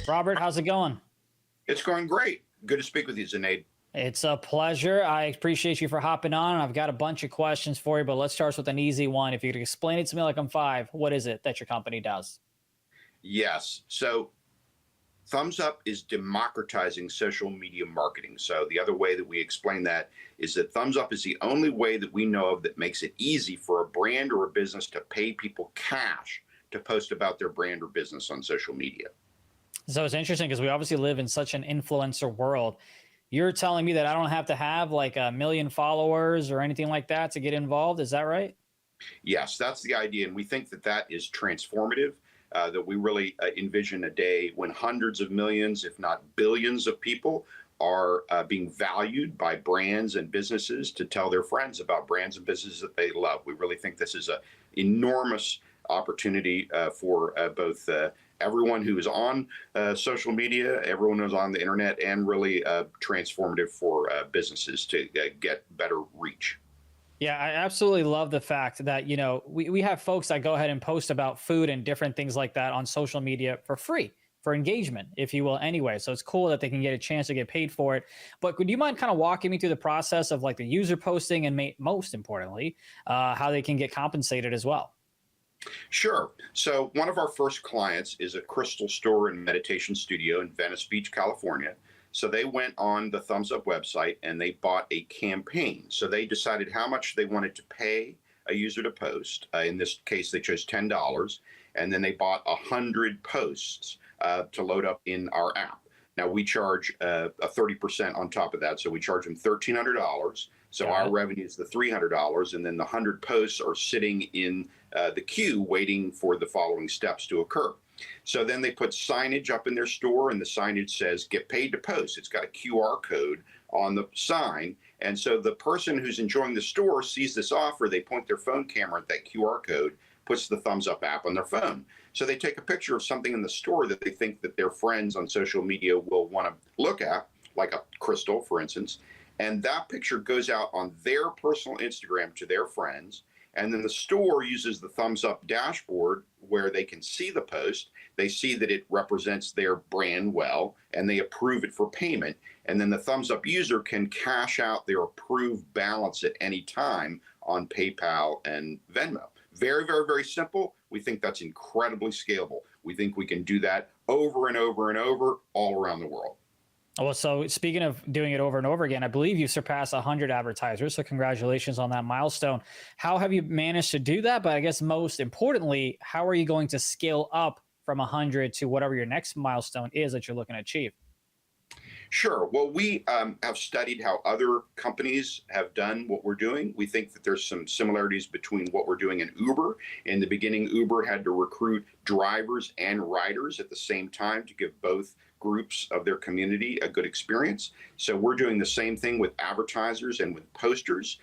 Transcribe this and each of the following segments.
Robert, how's it going? It's going great. Good to speak with you, Zaid. It's a pleasure. I appreciate you for hopping on. I've got a bunch of questions for you, but let's start with an easy one. If you could explain it to me like I'm five, what is it that your company does? Yes. So Thumzup is democratizing social media marketing. So the other way that we explain that is that Thumzup is the only way that we know of that makes it easy for a brand or a business to pay people cash to post about their brand or business on social media. So it's interesting because we obviously live in such an influencer world. You're telling me that I don't have to have like 1 million followers or anything like that to get involved. Is that right? Yes, that's the idea. And we think that that is transformative, that we really envision a day when hundreds of millions, if not billions of people are being valued by brands and businesses to tell their friends about brands and businesses that they love. We really think this is an enormous opportunity for both everyone who is on social media, everyone who's on the internet, and really transformative for businesses to get better reach. Yeah, I absolutely love the fact that, we have folks that go ahead and post about food and different things like that on social media for free, for engagement, if you will, anyway. So it's cool that they can get a chance to get paid for it. But would you mind kind of walking me through the process of like the user posting and most importantly, how they can get compensated as well? Sure. So one of our first clients is a crystal store and meditation studio in Venice Beach, California. So they went on the Thumzup website and they bought a campaign. So they decided how much they wanted to pay a user to post. In this case, they chose $10. And then they bought 100 posts to load up in our app. Now we charge a 30% on top of that. So we charge them $1,300. So our revenue is the $300, and then the 100 posts are sitting in the queue waiting for the following steps to occur. So then they put signage up in their store, and the signage says, get paid to post. It's got a QR code on the sign. And so the person who's enjoying the store sees this offer, they point their phone camera at that QR code, puts the Thumzup app on their phone. So they take a picture of something in the store that they think that their friends on social media will want to look at, like a crystal, for instance. And that picture goes out on their personal Instagram to their friends. And then the store uses the Thumzup dashboard where they can see the post. They see that it represents their brand well, and they approve it for payment. And then the Thumzup user can cash out their approved balance at any time on PayPal and Venmo. Very, very, very simple. We think that's incredibly scalable. We think we can do that over and over and over all around the world. Well, so speaking of doing it over and over again, I believe you surpassed 100 advertisers. So congratulations on that milestone. How have you managed to do that? But I guess most importantly, how are you going to scale up from 100 to whatever your next milestone is that you're looking to achieve? Sure. Well, we have studied how other companies have done what we're doing. We think that there's some similarities between what we're doing in Uber. In the beginning, Uber had to recruit drivers and riders at the same time to give both groups of their community a good experience. So we're doing the same thing with advertisers and with posters.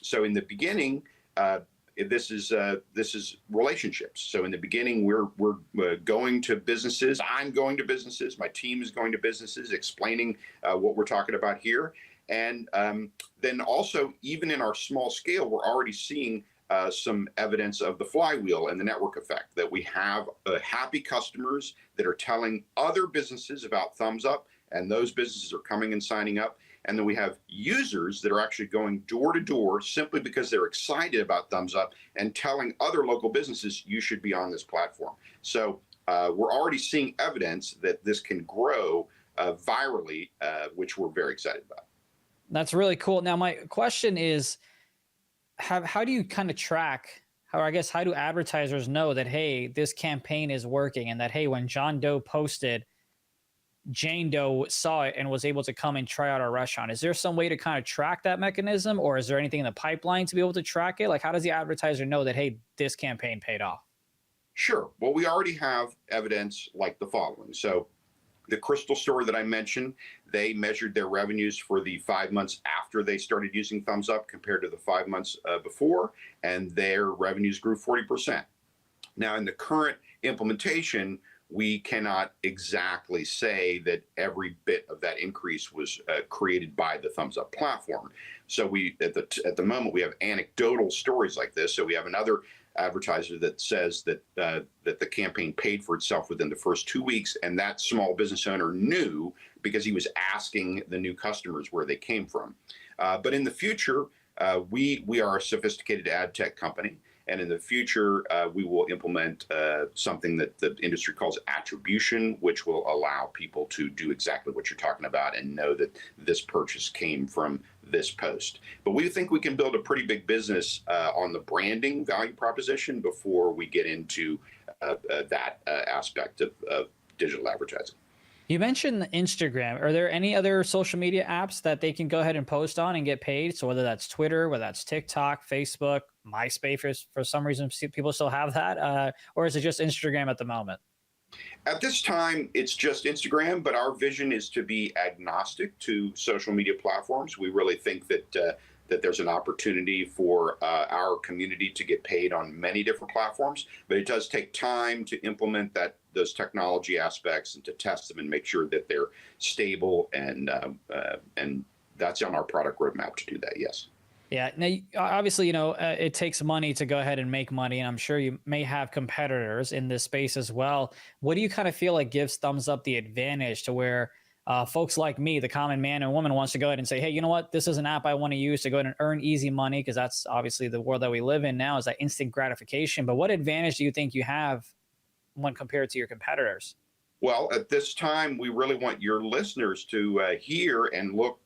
So in the beginning, this is relationships. So in the beginning, we're going to businesses. I'm going to businesses. My team is going to businesses, explaining what we're talking about here. And then also, even in our small scale, we're already seeing some evidence of the flywheel and the network effect, that we have happy customers that are telling other businesses about Thumzup, and those businesses are coming and signing up. And then we have users that are actually going door to door simply because they're excited about Thumzup and telling other local businesses, you should be on this platform. So we're already seeing evidence that this can grow virally, which we're very excited about. That's really cool. Now, my question is, how do you kind of track, how do advertisers know that, hey, this campaign is working, and that, hey, when John Doe posted, Jane Doe saw it and was able to come and try out our restaurant? Is there some way to kind of track that mechanism, or is there anything in the pipeline to be able to track it? Like, how does the advertiser know that, hey, this campaign paid off? Sure. Well, we already have evidence like the following. So the crystal store that I mentioned, they measured their revenues for the 5 months after they started using Thumzup compared to the 5 months before, and their revenues grew 40%. Now, in the current implementation, we cannot exactly say that every bit of that increase was created by the Thumzup platform. So we, at the moment, we have anecdotal stories like this. So we have another advertiser that says that that the campaign paid for itself within the first 2 weeks, and that small business owner knew because he was asking the new customers where they came from. But in the future, we are a sophisticated ad tech company, and in the future, we will implement something that the industry calls attribution, which will allow people to do exactly what you're talking about and know that this purchase came from this post. But we think we can build a pretty big business on the branding value proposition before we get into that aspect of digital advertising. You mentioned Instagram. Are there any other social media apps that they can go ahead and post on and get paid? So whether that's Twitter, whether that's TikTok, Facebook, MySpace, for some reason people still have that, or is it just Instagram at the moment? At this time, it's just Instagram, but our vision is to be agnostic to social media platforms. We really think that that there's an opportunity for our community to get paid on many different platforms, but it does take time to implement those technology aspects and to test them and make sure that they're stable, and that's on our product roadmap to do that. Yes. Yeah. Now, obviously, it takes money to go ahead and make money, and I'm sure you may have competitors in this space as well. What do you kind of feel like gives Thumzup the advantage to where folks like me, the common man and woman, wants to go ahead and say, hey, you know what? This is an app I want to use to go ahead and earn easy money, because that's obviously the world that we live in now, is that instant gratification. But what advantage do you think you have when compared to your competitors? Well, at this time, we really want your listeners to hear and look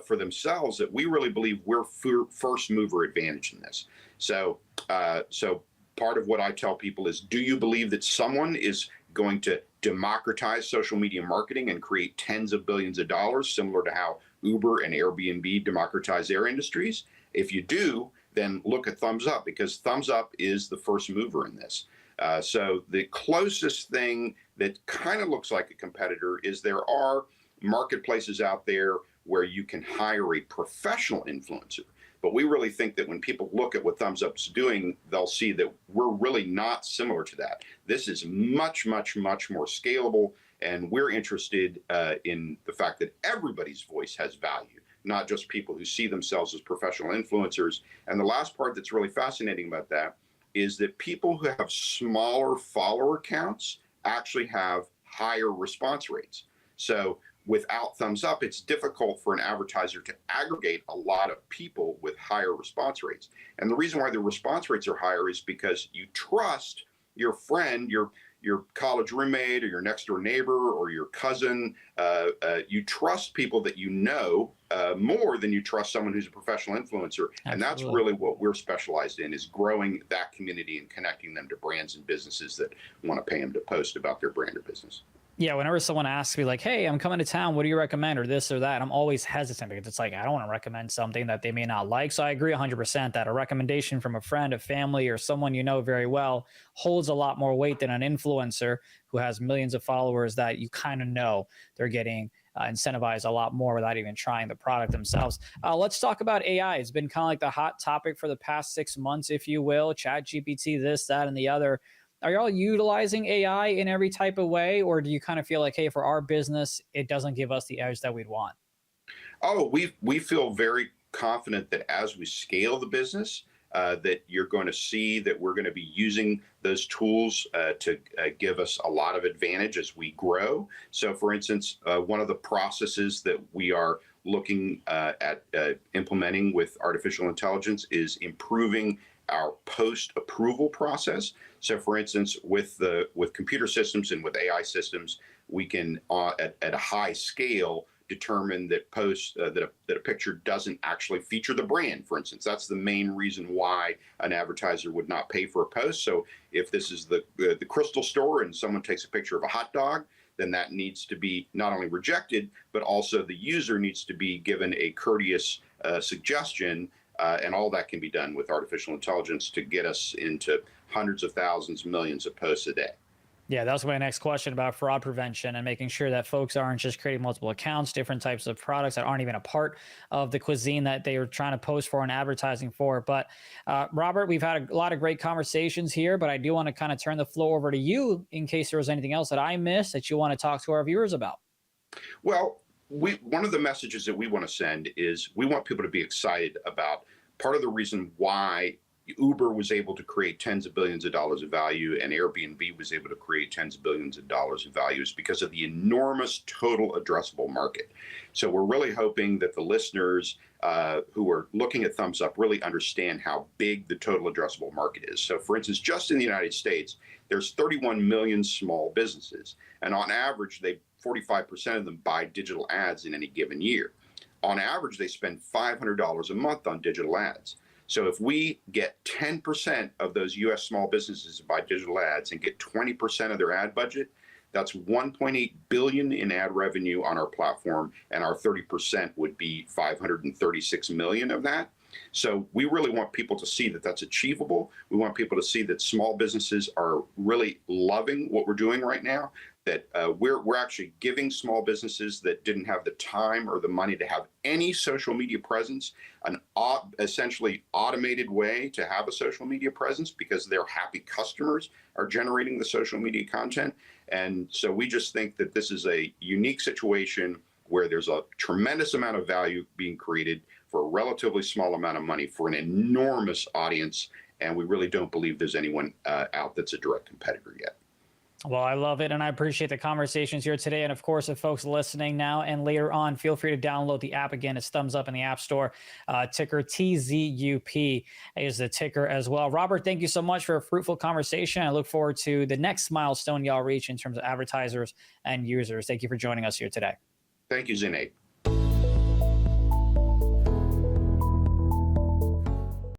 for themselves that we really believe we're first mover advantage in this. So part of what I tell people is, do you believe that someone is going to democratize social media marketing and create tens of billions of dollars, similar to how Uber and Airbnb democratize their industries? If you do, then look at Thumzup, because Thumzup is the first mover in this. So the closest thing that kind of looks like a competitor is there are marketplaces out there where you can hire a professional influencer. But we really think that when people look at what Thumzup's doing, they'll see that we're really not similar to that. This is much, much, much more scalable, and we're interested in the fact that everybody's voice has value, not just people who see themselves as professional influencers. And the last part that's really fascinating about that is that people who have smaller follower counts actually have higher response rates. So without Thumzup, it's difficult for an advertiser to aggregate a lot of people with higher response rates. And the reason why the response rates are higher is because you trust your friend, your college roommate, or your next door neighbor, or your cousin. You trust people that you know more than you trust someone who's a professional influencer. Absolutely. And that's really what we're specialized in, is growing that community and connecting them to brands and businesses that want to pay them to post about their brand or business. Yeah, whenever someone asks me like, hey, I'm coming to town, what do you recommend, or this or that, I'm always hesitant, because it's like, I don't want to recommend something that they may not like. So I agree 100% that a recommendation from a friend, a family, or someone you know very well holds a lot more weight than an influencer who has millions of followers that you kind of know they're getting incentivized a lot more without even trying the product themselves. Let's talk about AI. It's been kind of like the hot topic for the past 6 months, if you will. Chat GPT, this, that, and the other. Are y'all utilizing AI in every type of way, or do you kind of feel like, hey, for our business, it doesn't give us the edge that we'd want? Oh, we feel very confident that as we scale the business, that you're going to see that we're going to be using those tools to give us a lot of advantage as we grow. So, for instance, one of the processes that we are looking at implementing with artificial intelligence is improving our post-approval process. So, for instance, with computer systems and with AI systems, we can at a high scale determine that that a picture doesn't actually feature the brand. For instance, that's the main reason why an advertiser would not pay for a post. So, if this is the Crystal store and someone takes a picture of a hot dog, then that needs to be not only rejected, but also the user needs to be given a courteous suggestion. And all that can be done with artificial intelligence to get us into hundreds of thousands, millions of posts a day. Yeah, that was my next question about fraud prevention and making sure that folks aren't just creating multiple accounts, different types of products that aren't even a part of the cuisine that they are trying to post for and advertising for. But Robert, we've had a lot of great conversations here, but I do want to kind of turn the floor over to you in case there was anything else that I missed that you want to talk to our viewers about. Well, one of the messages that we want to send is we want people to be excited about part of the reason why Uber was able to create tens of billions of dollars of value, and Airbnb was able to create tens of billions of dollars of values because of the enormous total addressable market. So we're really hoping that the listeners who are looking at Thumzup really understand how big the total addressable market is. So for instance, just in the United States, there's 31 million small businesses. And on average, 45% of them buy digital ads in any given year. On average, they spend $500 a month on digital ads. So if we get 10% of those US small businesses to buy digital ads and get 20% of their ad budget, that's 1.8 billion in ad revenue on our platform, and our 30% would be 536 million of that. So we really want people to see that that's achievable. We want people to see that small businesses are really loving what we're doing right now, that we're actually giving small businesses that didn't have the time or the money to have any social media presence an essentially automated way to have a social media presence, because their happy customers are generating the social media content. And so we just think that this is a unique situation where there's a tremendous amount of value being created for a relatively small amount of money for an enormous audience. And we really don't believe there's anyone out that's a direct competitor yet. Well, I love it, and I appreciate the conversations here today. And of course, if folks listening now and later on, feel free to download the app. Again, it's Thumzup in the App Store. Ticker TZUP is the ticker as well. Robert, thank you so much for a fruitful conversation. I look forward to the next milestone y'all reach in terms of advertisers and users. Thank you for joining us here today. Thank you, Zinead.